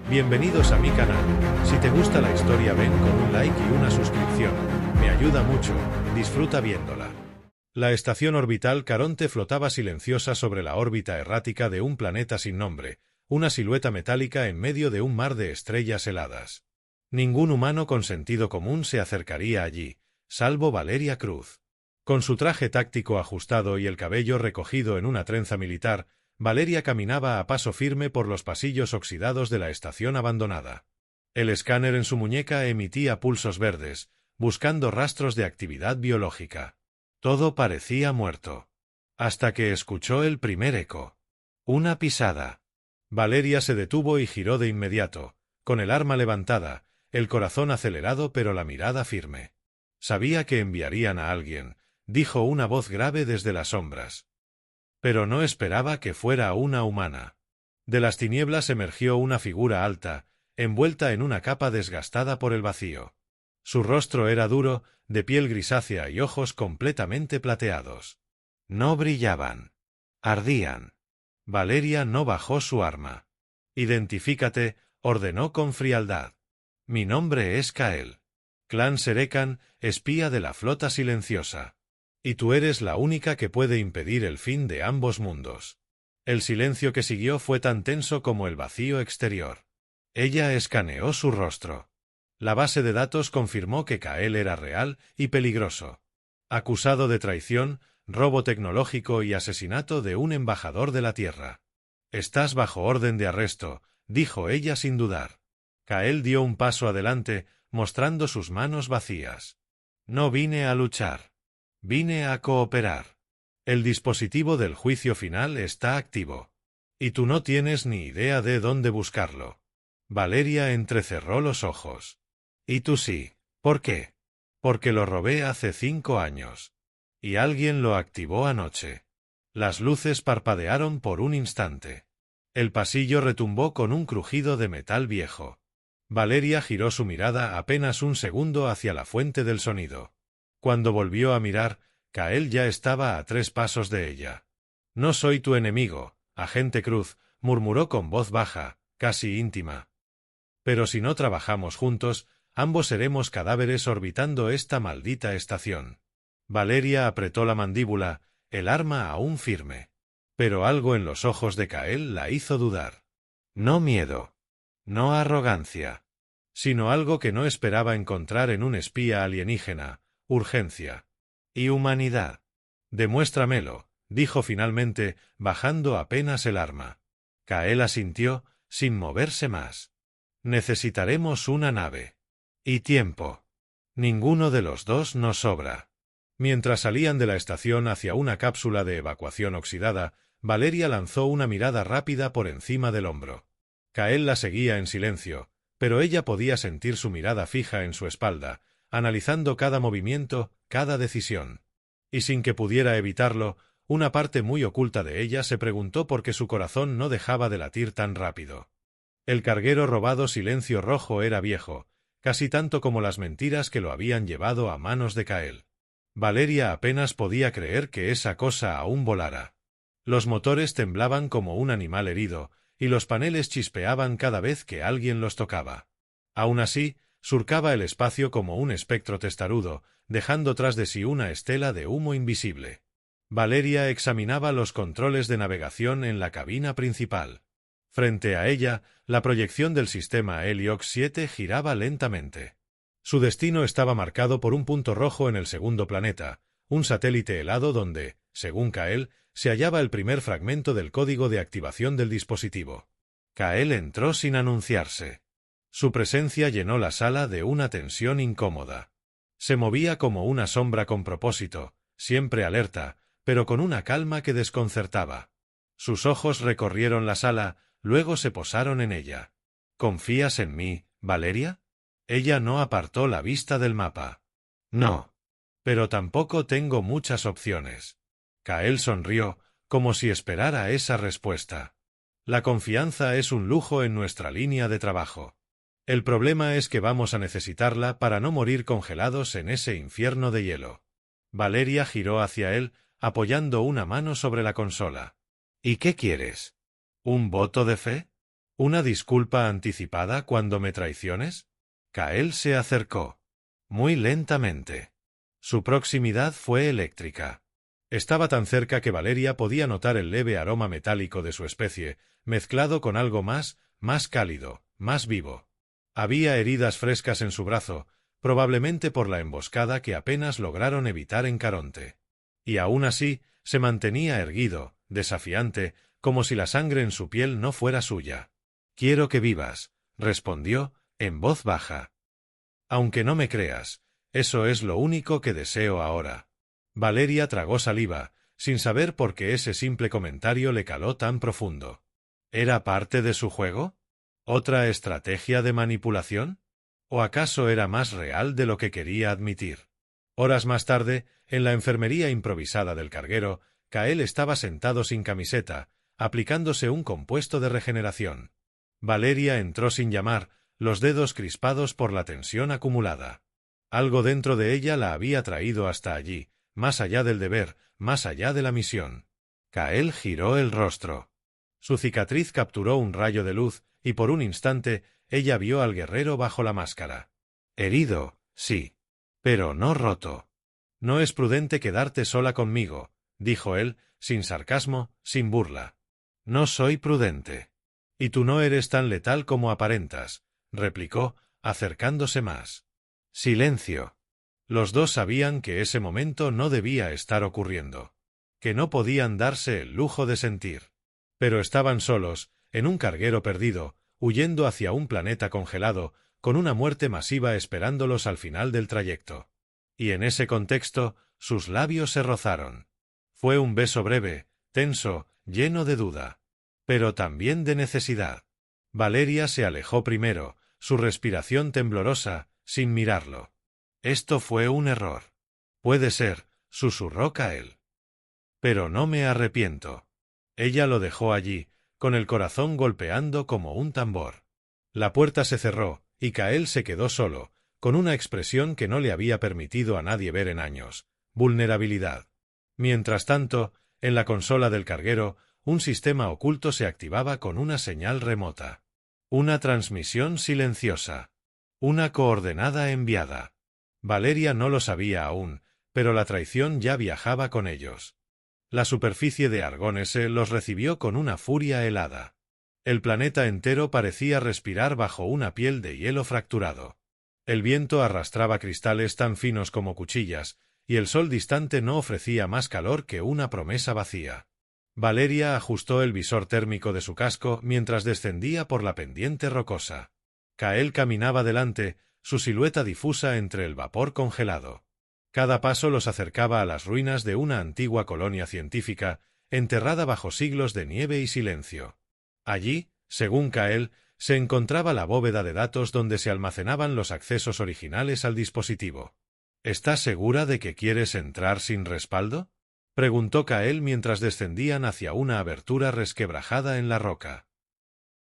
Bienvenidos a mi canal. Si te gusta la historia ven con un like y una suscripción. Me ayuda mucho, disfruta viéndola. La estación orbital Caronte flotaba silenciosa sobre la órbita errática de un planeta sin nombre, una silueta metálica en medio de un mar de estrellas heladas. Ningún humano con sentido común se acercaría allí, salvo Valeria Cruz. Con su traje táctico ajustado y el cabello recogido en una trenza militar, Valeria caminaba a paso firme por los pasillos oxidados de la estación abandonada. El escáner en su muñeca emitía pulsos verdes, buscando rastros de actividad biológica. Todo parecía muerto. Hasta que escuchó el primer eco. Una pisada. Valeria se detuvo y giró de inmediato, con el arma levantada, el corazón acelerado pero la mirada firme. Sabía que enviarían a alguien, dijo una voz grave desde las sombras. Pero no esperaba que fuera una humana. De las tinieblas emergió una figura alta, envuelta en una capa desgastada por el vacío. Su rostro era duro, de piel grisácea y ojos completamente plateados. No brillaban. Ardían. Valeria no bajó su arma. «Identifícate», ordenó con frialdad. «Mi nombre es Kael. Clan Serekan, espía de la flota silenciosa. Y tú eres la única que puede impedir el fin de ambos mundos». El silencio que siguió fue tan tenso como el vacío exterior. Ella escaneó su rostro. La base de datos confirmó que Kael era real y peligroso. Acusado de traición, robo tecnológico y asesinato de un embajador de la Tierra. «Estás bajo orden de arresto», dijo ella sin dudar. Kael dio un paso adelante, mostrando sus manos vacías. «No vine a luchar. Vine a cooperar. El dispositivo del juicio final está activo. Y tú no tienes ni idea de dónde buscarlo». Valeria entrecerró los ojos. «Y tú sí. ¿Por qué?» «Porque lo robé hace 5 años. Y alguien lo activó anoche». Las luces parpadearon por un instante. El pasillo retumbó con un crujido de metal viejo. Valeria giró su mirada apenas un segundo hacia la fuente del sonido. Cuando volvió a mirar, Kael ya estaba a 3 pasos de ella. «No soy tu enemigo, agente Cruz», murmuró con voz baja, casi íntima. «Pero si no trabajamos juntos, ambos seremos cadáveres orbitando esta maldita estación». Valeria apretó la mandíbula, el arma aún firme. Pero algo en los ojos de Kael la hizo dudar. No miedo. No arrogancia. Sino algo que no esperaba encontrar en un espía alienígena: urgencia. Y humanidad. «Demuéstramelo», dijo finalmente, bajando apenas el arma. Kael asintió, sin moverse más. «Necesitaremos una nave. Y tiempo. Ninguno de los dos nos sobra». Mientras salían de la estación hacia una cápsula de evacuación oxidada, Valeria lanzó una mirada rápida por encima del hombro. Kael la seguía en silencio, pero ella podía sentir su mirada fija en su espalda, analizando cada movimiento, cada decisión. Y sin que pudiera evitarlo, una parte muy oculta de ella se preguntó por qué su corazón no dejaba de latir tan rápido. El carguero robado Silencio Rojo era viejo, casi tanto como las mentiras que lo habían llevado a manos de Kael. Valeria apenas podía creer que esa cosa aún volara. Los motores temblaban como un animal herido, y los paneles chispeaban cada vez que alguien los tocaba. Aún así, surcaba el espacio como un espectro testarudo, dejando tras de sí una estela de humo invisible. Valeria examinaba los controles de navegación en la cabina principal. Frente a ella, la proyección del sistema Heliox 7 giraba lentamente. Su destino estaba marcado por un punto rojo en el segundo planeta, un satélite helado donde, según Kael, se hallaba el primer fragmento del código de activación del dispositivo. Kael entró sin anunciarse. Su presencia llenó la sala de una tensión incómoda. Se movía como una sombra con propósito, siempre alerta, pero con una calma que desconcertaba. Sus ojos recorrieron la sala, luego se posaron en ella. «¿Confías en mí, Valeria?» Ella no apartó la vista del mapa. «No. Pero tampoco tengo muchas opciones». Kael sonrió, como si esperara esa respuesta. «La confianza es un lujo en nuestra línea de trabajo. El problema es que vamos a necesitarla para no morir congelados en ese infierno de hielo». Valeria giró hacia él, apoyando una mano sobre la consola. «¿Y qué quieres? ¿Un voto de fe?» ¿Una disculpa anticipada cuando me traiciones? Kael se acercó. Muy lentamente. Su proximidad fue eléctrica. Estaba tan cerca que Valeria podía notar el leve aroma metálico de su especie, mezclado con algo más cálido, más vivo. Había heridas frescas en su brazo, probablemente por la emboscada que apenas lograron evitar en Caronte. Y aún así, se mantenía erguido, desafiante, como si la sangre en su piel no fuera suya. «Quiero que vivas», respondió, en voz baja. «Aunque no me creas, eso es lo único que deseo ahora». Valeria tragó saliva, sin saber por qué ese simple comentario le caló tan profundo. ¿Era parte de su juego? ¿Otra estrategia de manipulación? ¿O acaso era más real de lo que quería admitir? Horas más tarde, en la enfermería improvisada del carguero, Kael estaba sentado sin camiseta, aplicándose un compuesto de regeneración. Valeria entró sin llamar, los dedos crispados por la tensión acumulada. Algo dentro de ella la había traído hasta allí, más allá del deber, más allá de la misión. Kael giró el rostro. Su cicatriz capturó un rayo de luz, y por un instante, ella vio al guerrero bajo la máscara. Herido, sí, pero no roto. «No es prudente quedarte sola conmigo», dijo él, sin sarcasmo, sin burla. «No soy prudente». «Y tú no eres tan letal como aparentas», replicó, acercándose más. Silencio. Los dos sabían que ese momento no debía estar ocurriendo, que no podían darse el lujo de sentir. Pero estaban solos, en un carguero perdido, huyendo hacia un planeta congelado, con una muerte masiva esperándolos al final del trayecto. Y en ese contexto, sus labios se rozaron. Fue un beso breve, tenso, lleno de duda, pero también de necesidad. Valeria se alejó primero, su respiración temblorosa, sin mirarlo. «Esto fue un error». «Puede ser», susurró Kael. «Pero no me arrepiento». Ella lo dejó allí, con el corazón golpeando como un tambor. La puerta se cerró, y Kael se quedó solo, con una expresión que no le había permitido a nadie ver en años: vulnerabilidad. Mientras tanto, en la consola del carguero, un sistema oculto se activaba con una señal remota. Una transmisión silenciosa. Una coordenada enviada. Valeria no lo sabía aún, pero la traición ya viajaba con ellos. La superficie de Argónese los recibió con una furia helada. El planeta entero parecía respirar bajo una piel de hielo fracturado. El viento arrastraba cristales tan finos como cuchillas, y el sol distante no ofrecía más calor que una promesa vacía. Valeria ajustó el visor térmico de su casco mientras descendía por la pendiente rocosa. Kael caminaba delante, su silueta difusa entre el vapor congelado. Cada paso los acercaba a las ruinas de una antigua colonia científica, enterrada bajo siglos de nieve y silencio. Allí, según Kael, se encontraba la bóveda de datos donde se almacenaban los accesos originales al dispositivo. «¿Estás segura de que quieres entrar sin respaldo?», preguntó Kael mientras descendían hacia una abertura resquebrajada en la roca.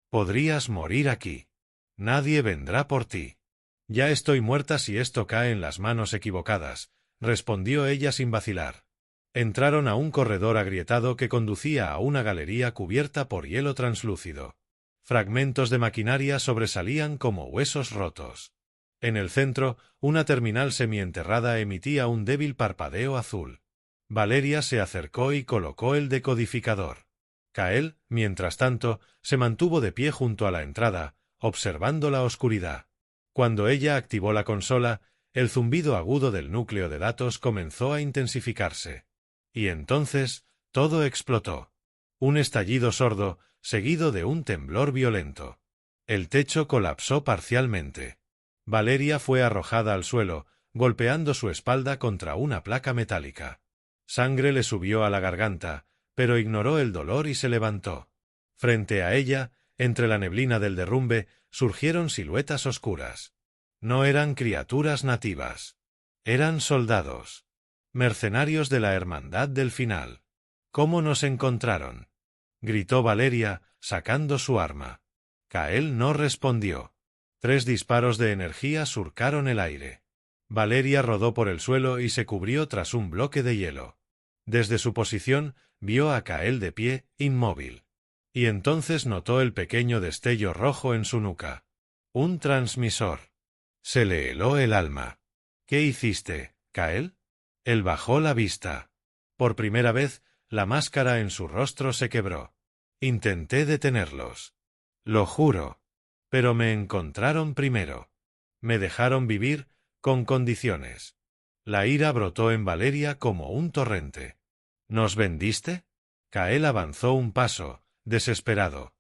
«Podrías morir aquí. Nadie vendrá por ti». «Ya estoy muerta si esto cae en las manos equivocadas», respondió ella sin vacilar. Entraron a un corredor agrietado que conducía a una galería cubierta por hielo translúcido. Fragmentos de maquinaria sobresalían como huesos rotos. En el centro, una terminal semienterrada emitía un débil parpadeo azul. Valeria se acercó y colocó el decodificador. Kael, mientras tanto, se mantuvo de pie junto a la entrada, observando la oscuridad. Cuando ella activó la consola, el zumbido agudo del núcleo de datos comenzó a intensificarse. Y entonces, todo explotó. Un estallido sordo, seguido de un temblor violento. El techo colapsó parcialmente. Valeria fue arrojada al suelo, golpeando su espalda contra una placa metálica. Sangre le subió a la garganta, pero ignoró el dolor y se levantó. Frente a ella, entre la neblina del derrumbe, surgieron siluetas oscuras. No eran criaturas nativas. Eran soldados. Mercenarios de la Hermandad del Final. «¿Cómo nos encontraron?», gritó Valeria, sacando su arma. Kael no respondió. 3 disparos de energía surcaron el aire. Valeria rodó por el suelo y se cubrió tras un bloque de hielo. Desde su posición, vio a Kael de pie, inmóvil. Y entonces notó el pequeño destello rojo en su nuca. Un transmisor. Se le heló el alma. ¿Qué hiciste, Kael? Él bajó la vista. Por primera vez, la máscara en su rostro se quebró. Intenté detenerlos. Lo juro. Pero me encontraron primero. Me dejaron vivir, con condiciones. La ira brotó en Valeria como un torrente. ¿Nos vendiste? Kael avanzó un paso, desesperado.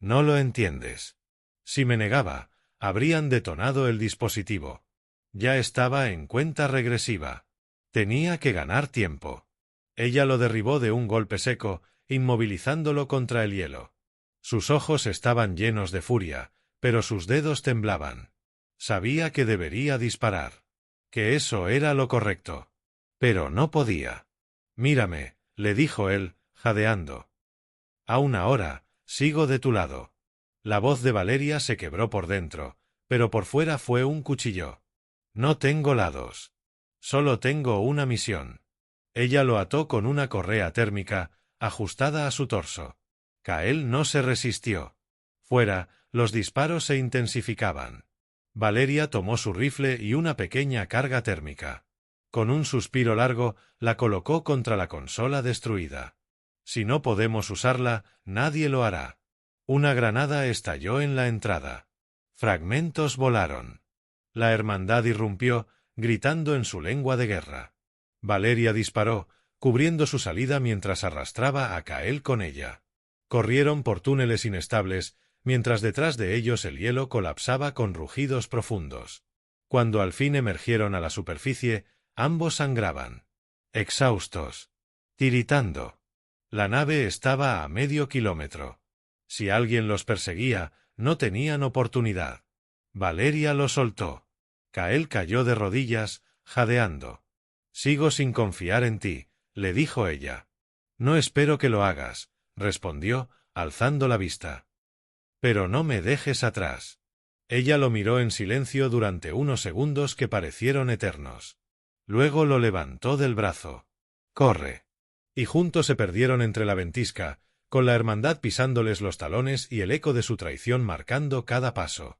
No lo entiendes. Si me negaba, habrían detonado el dispositivo. Ya estaba en cuenta regresiva. Tenía que ganar tiempo. Ella lo derribó de un golpe seco, inmovilizándolo contra el hielo. Sus ojos estaban llenos de furia, pero sus dedos temblaban. Sabía que debería disparar. Que eso era lo correcto. Pero no podía. Mírame, le dijo él, jadeando. Aún ahora, sigo de tu lado. La voz de Valeria se quebró por dentro, pero por fuera fue un cuchillo. No tengo lados. Solo tengo una misión. Ella lo ató con una correa térmica, ajustada a su torso. Kael no se resistió. Fuera, los disparos se intensificaban. Valeria tomó su rifle y una pequeña carga térmica. Con un suspiro largo, la colocó contra la consola destruida. Si no podemos usarla, nadie lo hará. Una granada estalló en la entrada. Fragmentos volaron. La hermandad irrumpió, gritando en su lengua de guerra. Valeria disparó, cubriendo su salida mientras arrastraba a Kael con ella. Corrieron por túneles inestables, mientras detrás de ellos el hielo colapsaba con rugidos profundos. Cuando al fin emergieron a la superficie, ambos sangraban. Exhaustos. Tiritando. La nave estaba a medio kilómetro. Si alguien los perseguía, no tenían oportunidad. Valeria lo soltó. Kael cayó de rodillas, jadeando. Sigo sin confiar en ti, le dijo ella. No espero que lo hagas, respondió, alzando la vista. Pero no me dejes atrás. Ella lo miró en silencio durante unos segundos que parecieron eternos. Luego lo levantó del brazo. Corre. Y juntos se perdieron entre la ventisca, con la hermandad pisándoles los talones y el eco de su traición marcando cada paso.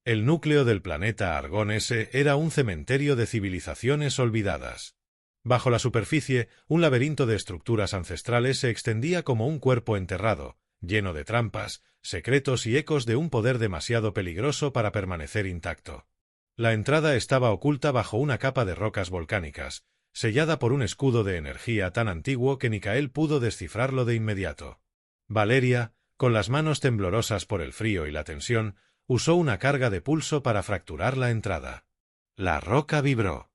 El núcleo del planeta Argón S era un cementerio de civilizaciones olvidadas. Bajo la superficie, un laberinto de estructuras ancestrales se extendía como un cuerpo enterrado, lleno de trampas, secretos y ecos de un poder demasiado peligroso para permanecer intacto. La entrada estaba oculta bajo una capa de rocas volcánicas, sellada por un escudo de energía tan antiguo que ni Kael pudo descifrarlo de inmediato. Valeria, con las manos temblorosas por el frío y la tensión, usó una carga de pulso para fracturar la entrada. La roca vibró.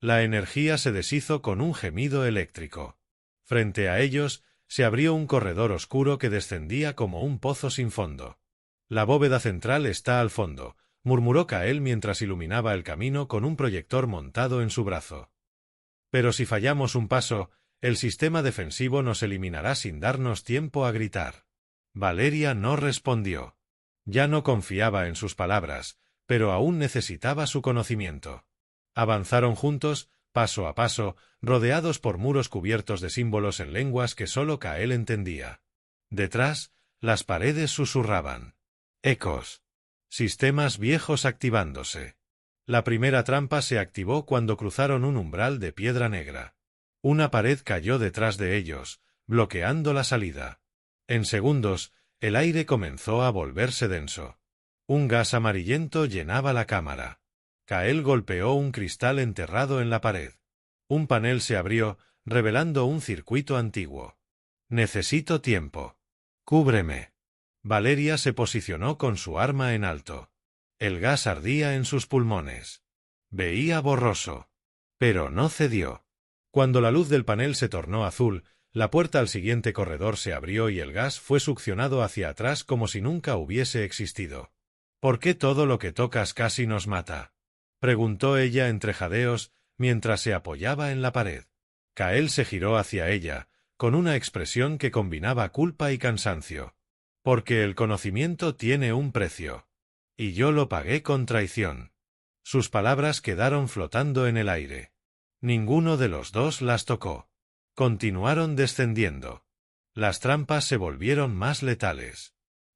La energía se deshizo con un gemido eléctrico. Frente a ellos, se abrió un corredor oscuro que descendía como un pozo sin fondo. La bóveda central está al fondo, murmuró Kael mientras iluminaba el camino con un proyector montado en su brazo. Pero si fallamos un paso, el sistema defensivo nos eliminará sin darnos tiempo a gritar. Valeria no respondió. Ya no confiaba en sus palabras, pero aún necesitaba su conocimiento. Avanzaron juntos, paso a paso, rodeados por muros cubiertos de símbolos en lenguas que solo Kael entendía. Detrás, las paredes susurraban. Ecos. Sistemas viejos activándose. La primera trampa se activó cuando cruzaron un umbral de piedra negra. Una pared cayó detrás de ellos, bloqueando la salida. En segundos, el aire comenzó a volverse denso. Un gas amarillento llenaba la cámara. Kael golpeó un cristal enterrado en la pared. Un panel se abrió, revelando un circuito antiguo. Necesito tiempo. Cúbreme. Valeria se posicionó con su arma en alto. El gas ardía en sus pulmones. Veía borroso. Pero no cedió. Cuando la luz del panel se tornó azul, la puerta al siguiente corredor se abrió y el gas fue succionado hacia atrás como si nunca hubiese existido. ¿Por qué todo lo que tocas casi nos mata?, preguntó ella entre jadeos mientras se apoyaba en la pared. Kael se giró hacia ella, con una expresión que combinaba culpa y cansancio. Porque el conocimiento tiene un precio. Y yo lo pagué con traición. Sus palabras quedaron flotando en el aire. Ninguno de los dos las tocó. Continuaron descendiendo. Las trampas se volvieron más letales.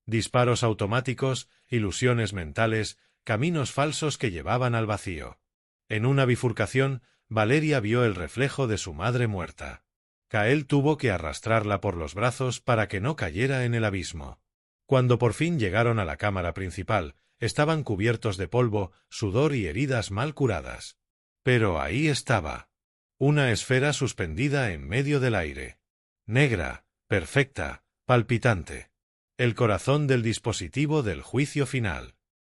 Disparos automáticos, ilusiones mentales, caminos falsos que llevaban al vacío. En una bifurcación, Valeria vio el reflejo de su madre muerta. Kael tuvo que arrastrarla por los brazos para que no cayera en el abismo. Cuando por fin llegaron a la cámara principal, estaban cubiertos de polvo, sudor y heridas mal curadas. Pero ahí estaba. Una esfera suspendida en medio del aire. Negra, perfecta, palpitante. El corazón del dispositivo del juicio final.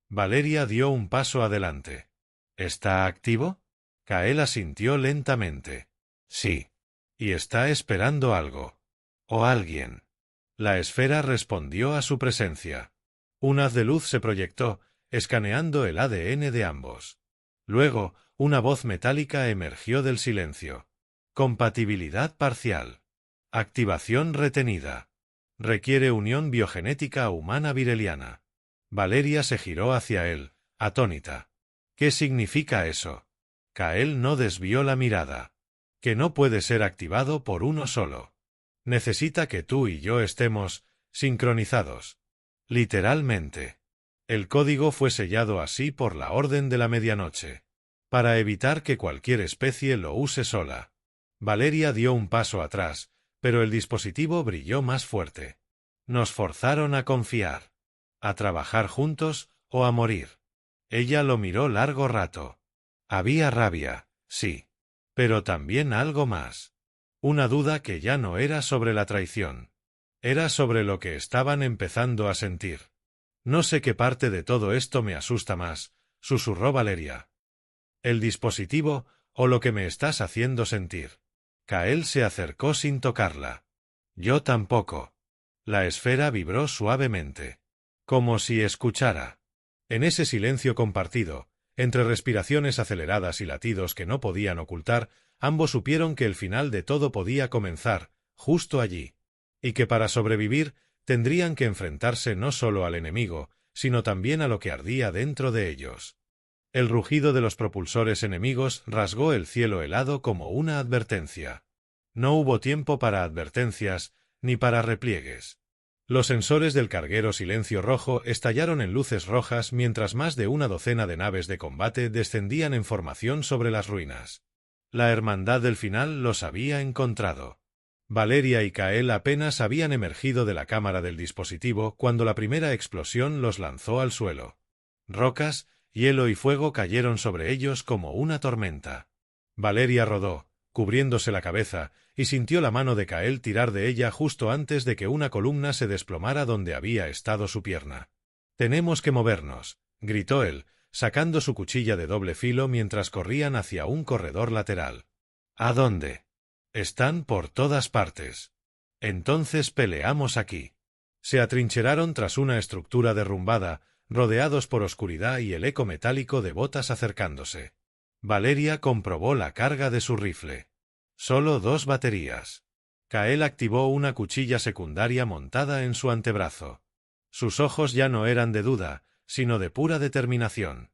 Valeria dio un paso adelante. ¿Está activo? Kael asintió lentamente. Sí. Y está esperando algo. O alguien. La esfera respondió a su presencia. Un haz de luz se proyectó, escaneando el ADN de ambos. Luego, una voz metálica emergió del silencio. Compatibilidad parcial. Activación retenida. Requiere unión biogenética humana vireliana. Valeria se giró hacia él, atónita. ¿Qué significa eso? Kael no desvió la mirada. Que no puede ser activado por uno solo. Necesita que tú y yo estemos sincronizados. Literalmente. El código fue sellado así por la Orden de la Medianoche. Para evitar que cualquier especie lo use sola. Valeria dio un paso atrás, pero el dispositivo brilló más fuerte. Nos forzaron a confiar. A trabajar juntos o a morir. Ella lo miró largo rato. Había rabia, sí. Pero también algo más. Una duda que ya no era sobre la traición. Era sobre lo que estaban empezando a sentir. No sé qué parte de todo esto me asusta más, susurró Valeria. El dispositivo o lo que me estás haciendo sentir. Kael se acercó sin tocarla. Yo tampoco. La esfera vibró suavemente. Como si escuchara. En ese silencio compartido, entre respiraciones aceleradas y latidos que no podían ocultar, ambos supieron que el final de todo podía comenzar, justo allí. Y que para sobrevivir, tendrían que enfrentarse no solo al enemigo, sino también a lo que ardía dentro de ellos. El rugido de los propulsores enemigos rasgó el cielo helado como una advertencia. No hubo tiempo para advertencias, ni para repliegues. Los sensores del carguero Silencio Rojo estallaron en luces rojas mientras más de una docena de naves de combate descendían en formación sobre las ruinas. La hermandad del final los había encontrado. Valeria y Kael apenas habían emergido de la cámara del dispositivo cuando la primera explosión los lanzó al suelo. Rocas, hielo y fuego cayeron sobre ellos como una tormenta. Valeria rodó, cubriéndose la cabeza, y sintió la mano de Kael tirar de ella justo antes de que una columna se desplomara donde había estado su pierna. «Tenemos que movernos», gritó él, sacando su cuchilla de doble filo mientras corrían hacia un corredor lateral. «¿A dónde?» «Están por todas partes». «Entonces peleamos aquí». Se atrincheraron tras una estructura derrumbada, rodeados por oscuridad y el eco metálico de botas acercándose. Valeria comprobó la carga de su rifle. Solo 2 baterías. Kael activó una cuchilla secundaria montada en su antebrazo. Sus ojos ya no eran de duda, sino de pura determinación.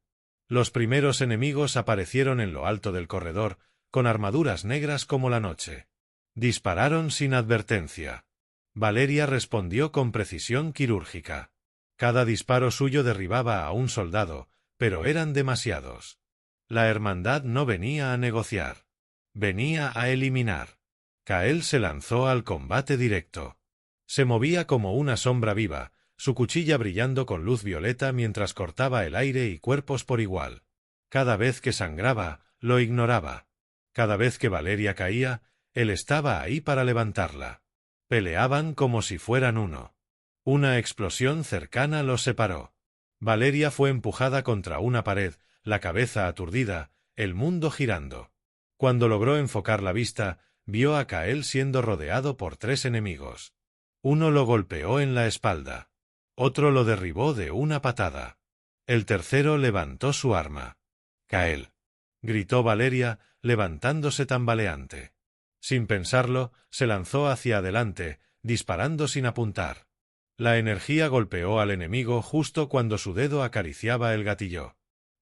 Los primeros enemigos aparecieron en lo alto del corredor, con armaduras negras como la noche. Dispararon sin advertencia. Valeria respondió con precisión quirúrgica. Cada disparo suyo derribaba a un soldado, pero eran demasiados. La hermandad no venía a negociar. Venía a eliminar. Kael se lanzó al combate directo. Se movía como una sombra viva, su cuchilla brillando con luz violeta mientras cortaba el aire y cuerpos por igual. Cada vez que sangraba, lo ignoraba. Cada vez que Valeria caía, él estaba ahí para levantarla. Peleaban como si fueran uno. Una explosión cercana los separó. Valeria fue empujada contra una pared, la cabeza aturdida, el mundo girando. Cuando logró enfocar la vista, vio a Kael siendo rodeado por 3 enemigos. Uno lo golpeó en la espalda. Otro lo derribó de una patada. El tercero levantó su arma. «Kael», gritó Valeria, levantándose tambaleante. Sin pensarlo, se lanzó hacia adelante, disparando sin apuntar. La energía golpeó al enemigo justo cuando su dedo acariciaba el gatillo.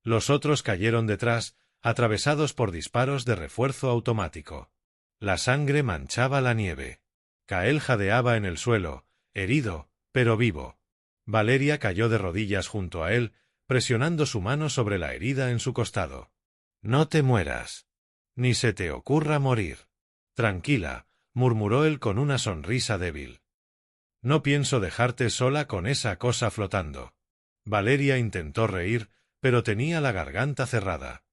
Los otros cayeron detrás, atravesados por disparos de refuerzo automático. La sangre manchaba la nieve. Kael jadeaba en el suelo, herido, pero vivo. Valeria cayó de rodillas junto a él, presionando su mano sobre la herida en su costado. «No te mueras. Ni se te ocurra morir. Tranquila», murmuró él con una sonrisa débil. «No pienso dejarte sola con esa cosa flotando». Valeria intentó reír, pero tenía la garganta cerrada.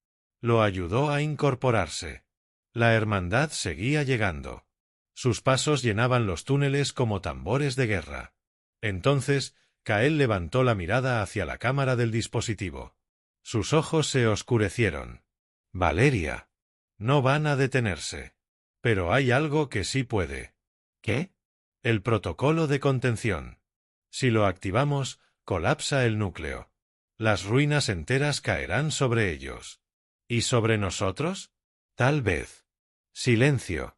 Lo ayudó a incorporarse. La hermandad seguía llegando. Sus pasos llenaban los túneles como tambores de guerra. Entonces, Kael levantó la mirada hacia la cámara del dispositivo. Sus ojos se oscurecieron. «Valeria. No van a detenerse. Pero hay algo que sí puede». «¿Qué?» «El protocolo de contención. Si lo activamos, colapsa el núcleo. Las ruinas enteras caerán sobre ellos». «¿Y sobre nosotros?» «Tal vez». «Silencio».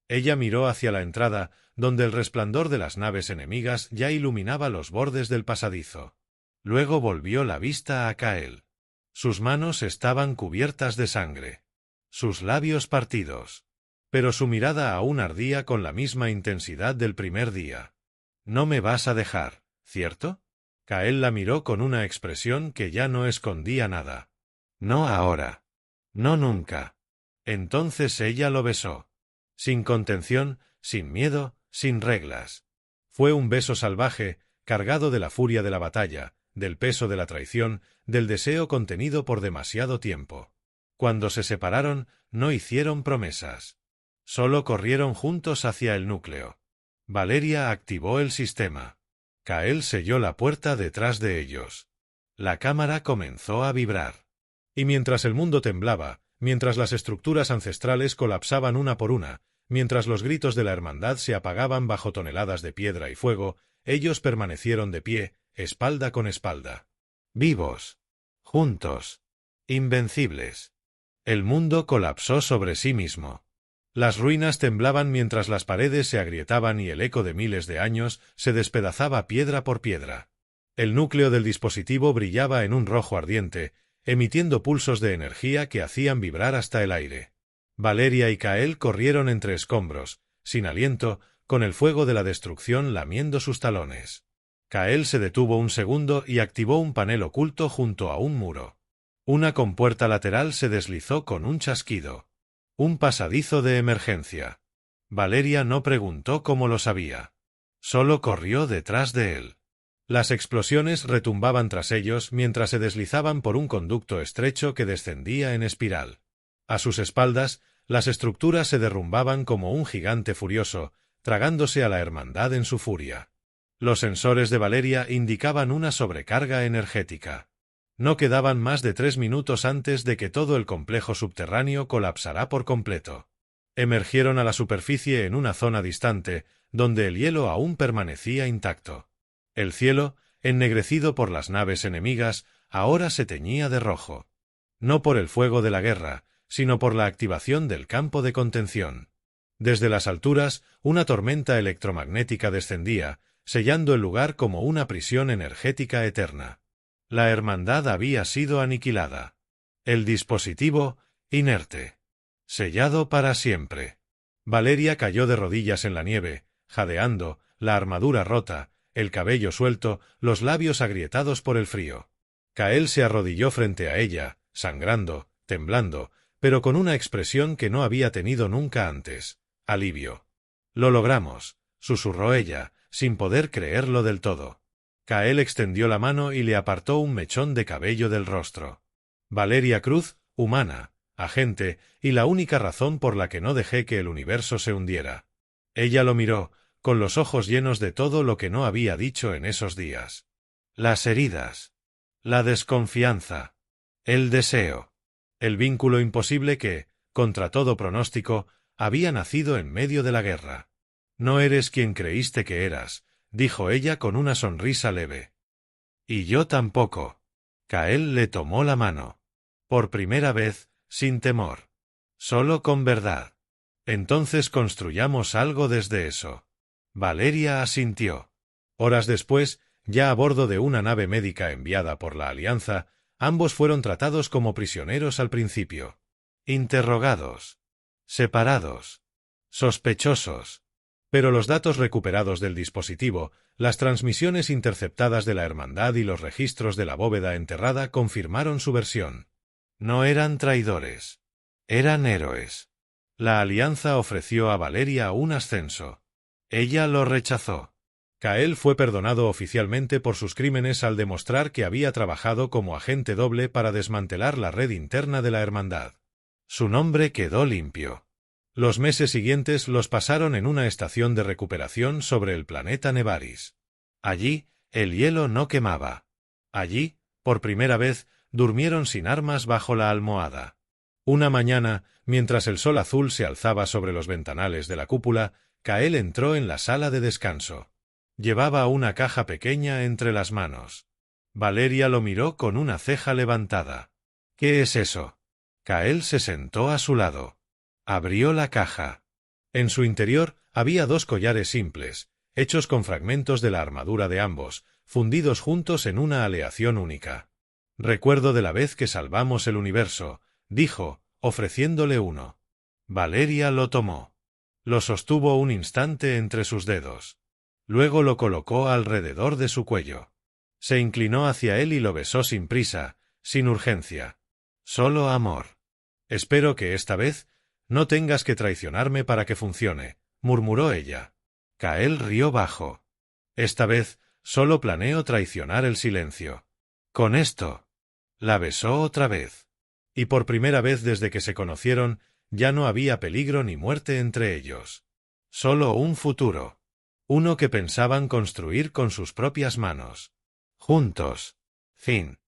Ella miró hacia la entrada, donde el resplandor de las naves enemigas ya iluminaba los bordes del pasadizo. Luego volvió la vista a Kael. Sus manos estaban cubiertas de sangre. Sus labios partidos. Pero su mirada aún ardía con la misma intensidad del primer día. «No me vas a dejar, ¿cierto?» Kael la miró con una expresión que ya no escondía nada. «No ahora. No nunca». Entonces ella lo besó. Sin contención, sin miedo, sin reglas. Fue un beso salvaje, cargado de la furia de la batalla, del peso de la traición, del deseo contenido por demasiado tiempo. Cuando se separaron, no hicieron promesas. Solo corrieron juntos hacia el núcleo. Valeria activó el sistema. Kael selló la puerta detrás de ellos. La cámara comenzó a vibrar. Y mientras el mundo temblaba, mientras las estructuras ancestrales colapsaban una por una, mientras los gritos de la hermandad se apagaban bajo toneladas de piedra y fuego, ellos permanecieron de pie, espalda con espalda. Vivos. Juntos. Invencibles. El mundo colapsó sobre sí mismo. Las ruinas temblaban mientras las paredes se agrietaban y el eco de miles de años se despedazaba piedra por piedra. El núcleo del dispositivo brillaba en un rojo ardiente, emitiendo pulsos de energía que hacían vibrar hasta el aire. Valeria y Kael corrieron entre escombros, sin aliento, con el fuego de la destrucción lamiendo sus talones. Kael se detuvo un segundo y activó un panel oculto junto a un muro. Una compuerta lateral se deslizó con un chasquido. Un pasadizo de emergencia. Valeria no preguntó cómo lo sabía. Solo corrió detrás de él. Las explosiones retumbaban tras ellos mientras se deslizaban por un conducto estrecho que descendía en espiral. A sus espaldas, las estructuras se derrumbaban como un gigante furioso, tragándose a la hermandad en su furia. Los sensores de Valeria indicaban una sobrecarga energética. No quedaban más de 3 minutos antes de que todo el complejo subterráneo colapsará por completo. Emergieron a la superficie en una zona distante, donde el hielo aún permanecía intacto. El cielo, ennegrecido por las naves enemigas, ahora se teñía de rojo. No por el fuego de la guerra, sino por la activación del campo de contención. Desde las alturas, una tormenta electromagnética descendía, sellando el lugar como una prisión energética eterna. La hermandad había sido aniquilada. El dispositivo, inerte. Sellado para siempre. Valeria cayó de rodillas en la nieve, jadeando, la armadura rota, el cabello suelto, los labios agrietados por el frío. Kael se arrodilló frente a ella, sangrando, temblando, pero con una expresión que no había tenido nunca antes: alivio. «Lo logramos», susurró ella, sin poder creerlo del todo. Kael extendió la mano y le apartó un mechón de cabello del rostro. «Valeria Cruz, humana, agente, y la única razón por la que no dejé que el universo se hundiera». Ella lo miró, con los ojos llenos de todo lo que no había dicho en esos días. Las heridas. La desconfianza. El deseo. El vínculo imposible que, contra todo pronóstico, había nacido en medio de la guerra. «No eres quien creíste que eras», dijo ella con una sonrisa leve. «Y yo tampoco». Kael le tomó la mano. Por primera vez, sin temor. Solo con verdad. «Entonces construyamos algo desde eso». Valeria asintió. Horas después, ya a bordo de una nave médica enviada por la Alianza, ambos fueron tratados como prisioneros al principio. Interrogados. Separados. Sospechosos. Pero los datos recuperados del dispositivo, las transmisiones interceptadas de la Hermandad y los registros de la bóveda enterrada confirmaron su versión. No eran traidores. Eran héroes. La Alianza ofreció a Valeria un ascenso. Ella lo rechazó. Kael fue perdonado oficialmente por sus crímenes al demostrar que había trabajado como agente doble para desmantelar la red interna de la Hermandad. Su nombre quedó limpio. Los meses siguientes los pasaron en una estación de recuperación sobre el planeta Nevaris. Allí, el hielo no quemaba. Allí, por primera vez, durmieron sin armas bajo la almohada. Una mañana, mientras el sol azul se alzaba sobre los ventanales de la cúpula, Kael entró en la sala de descanso. Llevaba una caja pequeña entre las manos. Valeria lo miró con una ceja levantada. ¿Qué es eso? Kael se sentó a su lado. Abrió la caja. En su interior había 2 collares simples, hechos con fragmentos de la armadura de ambos, fundidos juntos en una aleación única. Recuerdo de la vez que salvamos el universo, dijo, ofreciéndole uno. Valeria lo tomó. Lo sostuvo un instante entre sus dedos. Luego lo colocó alrededor de su cuello. Se inclinó hacia él y lo besó sin prisa, sin urgencia. Solo amor. Espero que esta vez no tengas que traicionarme para que funcione, murmuró ella. Kael rió bajo. Esta vez solo planeo traicionar el silencio. Con esto. La besó otra vez. Y por primera vez desde que se conocieron, ya no había peligro ni muerte entre ellos. Solo un futuro. Uno que pensaban construir con sus propias manos. Juntos. Fin.